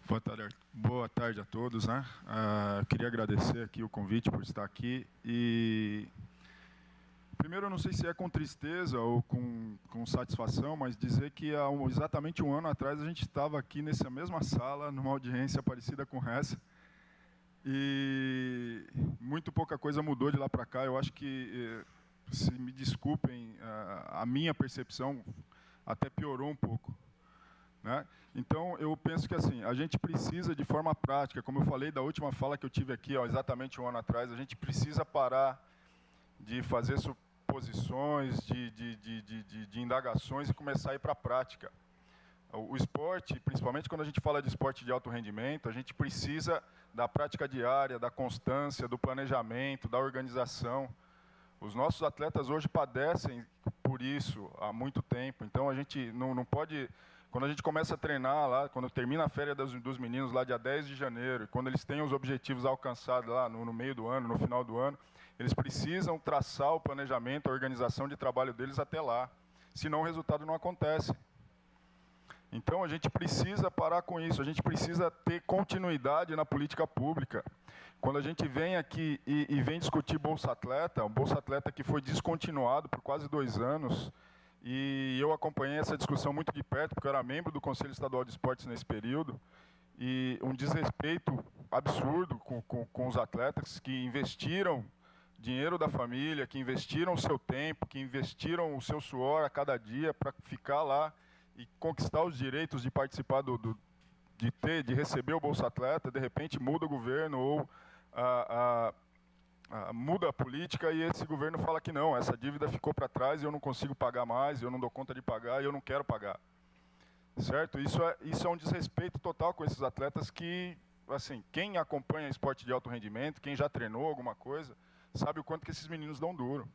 Boa tarde a todos, né? Queria agradecer aqui o convite por estar aqui e primeiro eu não sei se é com tristeza ou com satisfação, mas dizer que há exatamente um ano atrás a gente estava aqui nessa mesma sala, numa audiência parecida com essa, e muito pouca coisa mudou de lá para cá. Eu acho que, se me desculpem, a minha percepção até piorou um pouco. Né? Então, eu penso que assim, a gente precisa, de forma prática, como eu falei da última fala que eu tive aqui, exatamente um ano atrás, a gente precisa parar de fazer suposições, de indagações e começar a ir para a prática. O esporte, principalmente quando a gente fala de esporte de alto rendimento, a gente precisa da prática diária, da constância, do planejamento, da organização. Os nossos atletas hoje padecem por isso há muito tempo, então a gente não pode... Quando a gente começa a treinar lá, quando termina a férias dos meninos lá dia 10 de janeiro, e quando eles têm os objetivos alcançados lá no meio do ano, no final do ano, eles precisam traçar o planejamento, a organização de trabalho deles até lá, senão o resultado não acontece. Então a gente precisa parar com isso, a gente precisa ter continuidade na política pública. Quando a gente vem aqui e vem discutir Bolsa Atleta, o Bolsa Atleta que foi descontinuado por quase 2 anos, e eu acompanhei essa discussão muito de perto, porque eu era membro do Conselho Estadual de Esportes nesse período, e um desrespeito absurdo com os atletas que investiram dinheiro da família, que investiram o seu tempo, que investiram o seu suor a cada dia para ficar lá e conquistar os direitos de participar de receber o Bolsa Atleta. De repente muda o governo ou muda a política e esse governo fala que não, essa dívida ficou para trás e eu não consigo pagar mais, eu não dou conta de pagar e eu não quero pagar. Certo? Isso é um desrespeito total com esses atletas que, assim, quem acompanha esporte de alto rendimento, quem já treinou alguma coisa, sabe o quanto que esses meninos dão duro.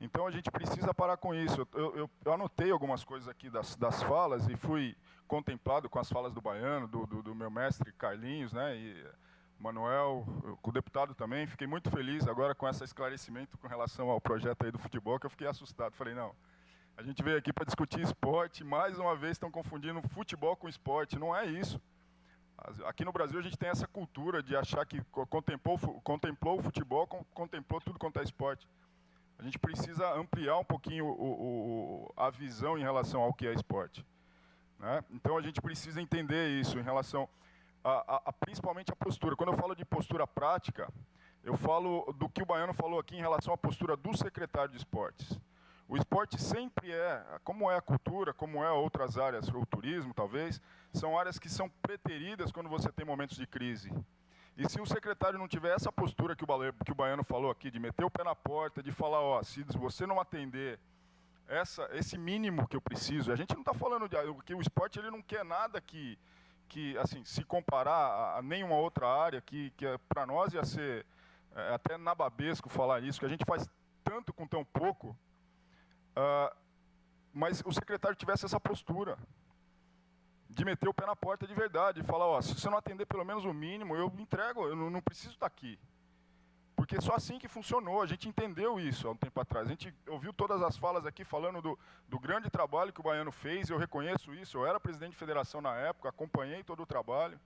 Então a gente precisa parar com isso. Eu anotei algumas coisas aqui das falas e fui contemplado com as falas do Baiano, do meu mestre Carlinhos, né, e Manuel, com o deputado também. Fiquei muito feliz agora com esse esclarecimento com relação ao projeto aí do futebol, que eu fiquei assustado. Falei, não, a gente veio aqui para discutir esporte, mais uma vez estão confundindo futebol com esporte. Não é isso. Aqui no Brasil a gente tem essa cultura de achar que contemplou o futebol, contemplou tudo quanto é esporte. A gente precisa ampliar um pouquinho a visão em relação ao que é esporte. Né? Então a gente precisa entender isso em relação principalmente a postura. Quando eu falo de postura prática, eu falo do que o Baiano falou aqui em relação à postura do secretário de esportes. O esporte sempre como é a cultura, como é outras áreas, o turismo talvez, são áreas que são preteridas quando você tem momentos de crise. E se o secretário não tiver essa postura que o Baiano falou aqui, de meter o pé na porta, de falar, se você não atender esse mínimo que eu preciso, a gente não está falando que o esporte ele não quer nada que assim, se comparar a nenhuma outra área, que para nós ia ser até nababesco falar isso, que a gente faz tanto com tão pouco, mas o secretário tivesse essa postura de meter o pé na porta de verdade, e falar, se você não atender pelo menos o mínimo, eu entrego, eu não preciso estar aqui. Porque só assim que funcionou, a gente entendeu isso há um tempo atrás. A gente ouviu todas as falas aqui falando do grande trabalho que o Baiano fez, eu reconheço isso, eu era presidente de federação na época, acompanhei todo o trabalho,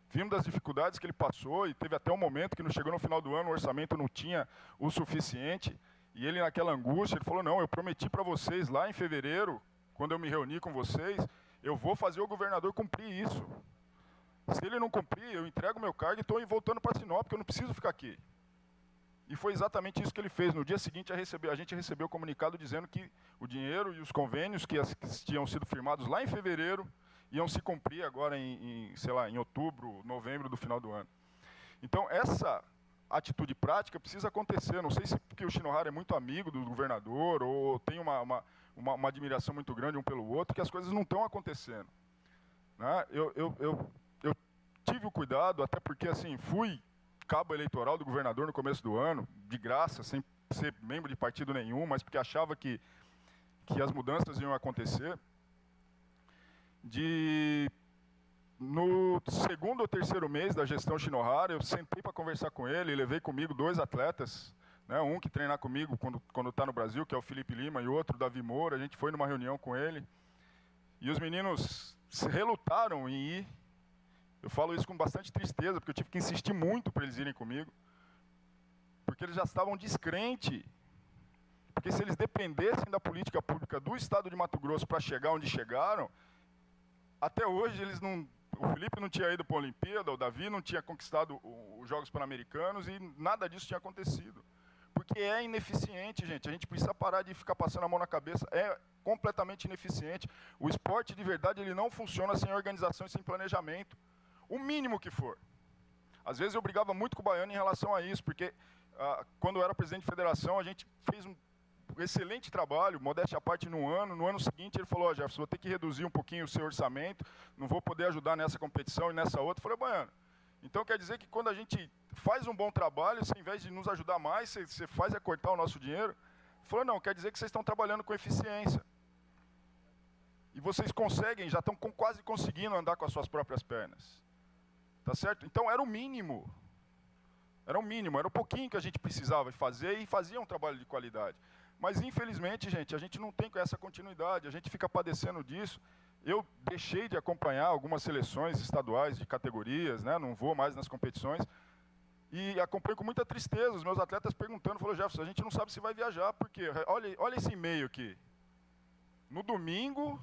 vimos das dificuldades que ele passou, e teve até um momento que chegou no final do ano, o orçamento não tinha o suficiente, e ele naquela angústia, ele falou, não, eu prometi para vocês lá em fevereiro, quando eu me reuni com vocês, eu vou fazer o governador cumprir isso. Se ele não cumprir, eu entrego meu cargo e estou voltando para Sinop, porque eu não preciso ficar aqui. E foi exatamente isso que ele fez. No dia seguinte, a gente recebeu o comunicado dizendo que o dinheiro e os convênios que tinham sido firmados lá em fevereiro iam se cumprir agora sei lá, em outubro, novembro do final do ano. Então, essa atitude prática precisa acontecer. Não sei se porque o Shinohara é muito amigo do governador ou tem uma admiração muito grande um pelo outro, que as coisas não estão acontecendo. Né? Eu tive o cuidado, até porque assim, fui cabo eleitoral do governador no começo do ano, de graça, sem ser membro de partido nenhum, mas porque achava que as mudanças iam acontecer. No segundo ou terceiro mês da gestão Shinohara, eu sentei para conversar com ele, levei comigo 2 atletas, né, um que treinar comigo quando está no Brasil, que é o Felipe Lima, e outro, Davi Moura. A gente foi numa reunião com ele, e os meninos se relutaram em ir, Eu falo isso com bastante tristeza, porque eu tive que insistir muito para eles irem comigo. Porque eles já estavam descrentes. Porque se eles dependessem da política pública do Estado de Mato Grosso para chegar onde chegaram, até hoje eles não... O Felipe não tinha ido para a Olimpíada, o Davi não tinha conquistado os Jogos Pan-Americanos e nada disso tinha acontecido. Porque é ineficiente, gente. A gente precisa parar de ficar passando a mão na cabeça. É completamente ineficiente. O esporte, de verdade, ele não funciona sem organização e sem planejamento. O mínimo que for. Às vezes eu brigava muito com o Baiano em relação a isso, porque quando eu era presidente de federação, a gente fez um excelente trabalho, modéstia à parte, no ano seguinte ele falou, Jefferson, vou ter que reduzir um pouquinho o seu orçamento, não vou poder ajudar nessa competição e nessa outra. Eu falei, Baiano, então quer dizer que quando a gente faz um bom trabalho, você, ao invés de nos ajudar mais, você faz cortar o nosso dinheiro? Ele falou, não, quer dizer que vocês estão trabalhando com eficiência. E vocês conseguem, já estão quase conseguindo andar com as suas próprias pernas. Tá certo? Então era o mínimo. Era o mínimo, era o pouquinho que a gente precisava fazer e fazia um trabalho de qualidade. Mas, infelizmente, gente, a gente não tem essa continuidade, a gente fica padecendo disso. Eu deixei de acompanhar algumas seleções estaduais de categorias, né, não vou mais nas competições, e acompanho com muita tristeza os meus atletas perguntando, falou, Jefferson, a gente não sabe se vai viajar, porque olha esse e-mail aqui. No domingo,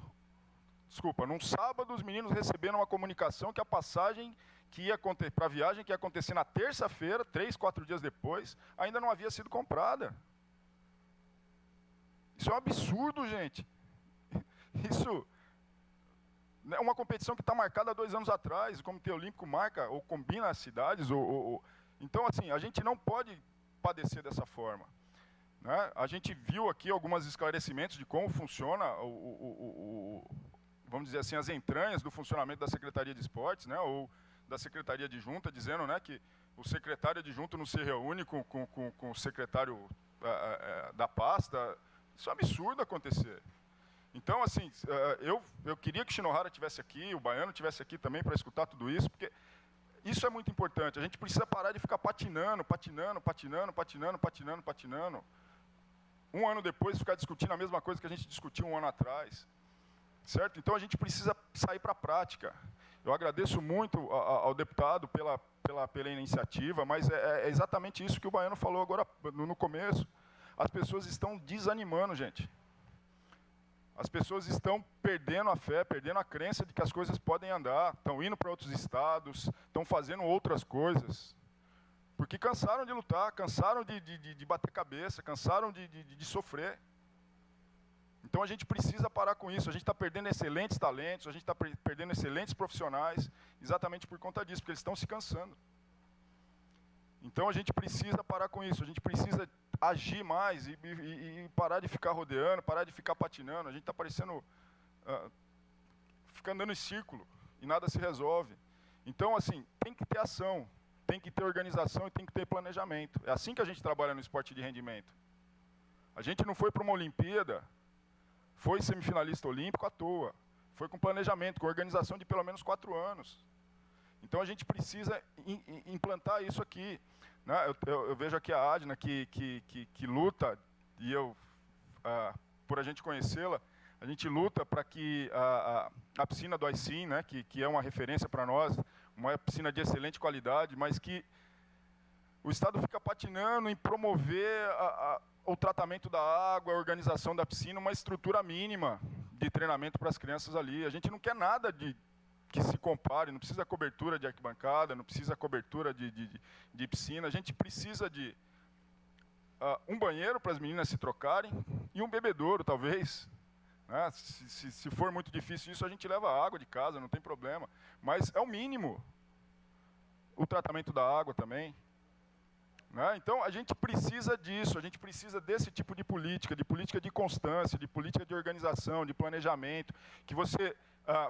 num sábado, os meninos receberam uma comunicação que a passagem que ia acontecer, para a viagem que ia acontecer na terça-feira, 3, 4 dias depois, ainda não havia sido comprada. Isso é um absurdo, gente. Isso é uma competição que está marcada há 2 anos atrás, o Comitê Olímpico marca ou combina as cidades. Então, assim, a gente não pode padecer dessa forma. Né? A gente viu aqui alguns esclarecimentos de como funciona, vamos dizer assim, as entranhas do funcionamento da Secretaria de Esportes, né? Ou da Secretaria de Junta, dizendo, né, que o secretário de Junta não se reúne com o secretário da pasta. Isso é um absurdo acontecer. Então, assim, eu queria que o Shinohara estivesse aqui, o Baiano estivesse aqui também para escutar tudo isso, porque isso é muito importante. A gente precisa parar de ficar patinando. Um ano depois, ficar discutindo a mesma coisa que a gente discutiu um ano atrás. Certo? Então, a gente precisa sair para a prática. Eu agradeço muito ao deputado pela iniciativa, mas é exatamente isso que o Baiano falou agora no começo. As pessoas estão desanimando, gente. As pessoas estão perdendo a fé, perdendo a crença de que as coisas podem andar, estão indo para outros estados, estão fazendo outras coisas. Porque cansaram de lutar, cansaram de bater cabeça, cansaram de sofrer. Então a gente precisa parar com isso, a gente está perdendo excelentes talentos, a gente está perdendo excelentes profissionais, exatamente por conta disso, porque eles estão se cansando. Então a gente precisa parar com isso, a gente precisa agir mais e parar de ficar rodeando, parar de ficar patinando. A gente está parecendo, fica andando em círculo e nada se resolve. Então, assim, tem que ter ação, tem que ter organização e tem que ter planejamento. É assim que a gente trabalha no esporte de rendimento. A gente não foi para uma Olimpíada, foi semifinalista olímpico à toa. Foi com planejamento, com organização de pelo menos 4 anos. Então a gente precisa implantar isso aqui. Né? Eu vejo aqui a Adna que luta, e eu, por a gente conhecê-la, a gente luta para que a piscina do ICIM, né, que é uma referência para nós, uma piscina de excelente qualidade, mas que o Estado fica patinando em promover o tratamento da água, a organização da piscina, uma estrutura mínima de treinamento para as crianças ali. A gente não quer nada que se compare, não precisa cobertura de arquibancada, não precisa cobertura de piscina, a gente precisa de um banheiro para as meninas se trocarem e um bebedouro, talvez. Né? Se for muito difícil isso, a gente leva água de casa, não tem problema. Mas é o mínimo. O tratamento da água também. Né? Então, a gente precisa disso, a gente precisa desse tipo de política de constância, de política de organização, de planejamento, que você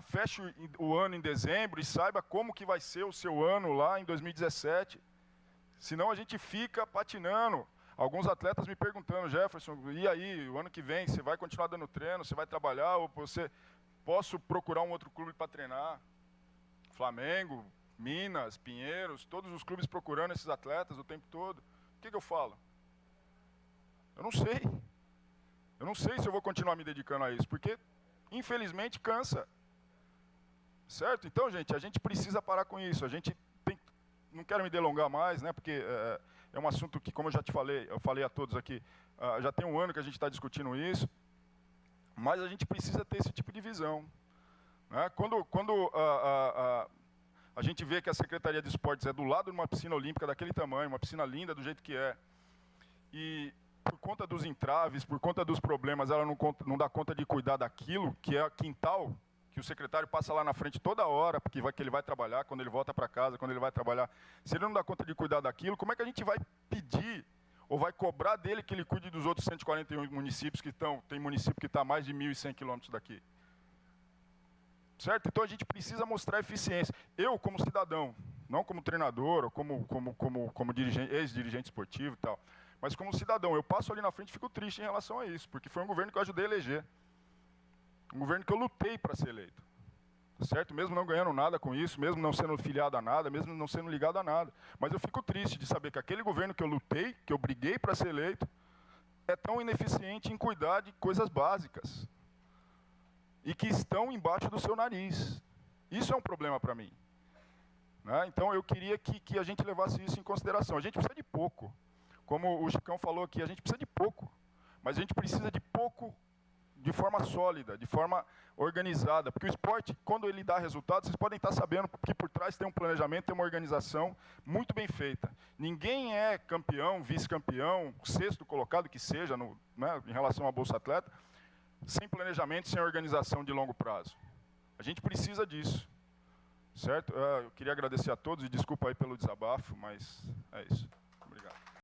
feche o ano em dezembro e saiba como que vai ser o seu ano lá em 2017. Senão a gente fica patinando. Alguns atletas me perguntando, Jefferson, e aí, o ano que vem, você vai continuar dando treino, você vai trabalhar, ou posso procurar um outro clube para treinar? Flamengo, Minas, Pinheiros, todos os clubes procurando esses atletas o tempo todo. O que eu falo? Eu não sei. Eu não sei se eu vou continuar me dedicando a isso, porque, infelizmente, cansa. Certo? Então, gente, a gente precisa parar com isso. A gente tem, não quero me delongar mais, né, porque é um assunto que, como eu já te falei, eu falei a todos aqui, já tem um ano que a gente está discutindo isso, mas a gente precisa ter esse tipo de visão. Né? Quando a gente vê que a Secretaria de Esportes é do lado de uma piscina olímpica daquele tamanho, uma piscina linda do jeito que é, e por conta dos entraves, por conta dos problemas, ela não dá conta de cuidar daquilo, que é quintal, que o secretário passa lá na frente toda hora, porque que ele vai trabalhar, quando ele volta para casa, quando ele vai trabalhar. Se ele não dá conta de cuidar daquilo, como é que a gente vai pedir, ou vai cobrar dele que ele cuide dos outros 141 municípios que estão, tem município que está a mais de 1.100 quilômetros daqui? Certo? Então a gente precisa mostrar eficiência. Eu, como cidadão, não como treinador, ou como dirigente, ex-dirigente esportivo e tal, mas como cidadão, eu passo ali na frente e fico triste em relação a isso, porque foi um governo que eu ajudei a eleger. Um governo que eu lutei para ser eleito. Certo? Mesmo não ganhando nada com isso, mesmo não sendo filiado a nada, mesmo não sendo ligado a nada. Mas eu fico triste de saber que aquele governo que eu lutei, que eu briguei para ser eleito, é tão ineficiente em cuidar de coisas básicas. E que estão embaixo do seu nariz. Isso é um problema para mim. Né? Então eu queria que a gente levasse isso em consideração. A gente precisa de pouco. Como o Chicão falou aqui, a gente precisa de pouco. Mas a gente precisa de pouco de forma sólida, de forma organizada. Porque o esporte, quando ele dá resultados, vocês podem estar sabendo que por trás tem um planejamento, tem uma organização muito bem feita. Ninguém é campeão, vice-campeão, sexto colocado, que seja, né, em relação à Bolsa Atleta, sem planejamento, sem organização de longo prazo. A gente precisa disso. Certo? Eu queria agradecer a todos e desculpa aí pelo desabafo, mas é isso.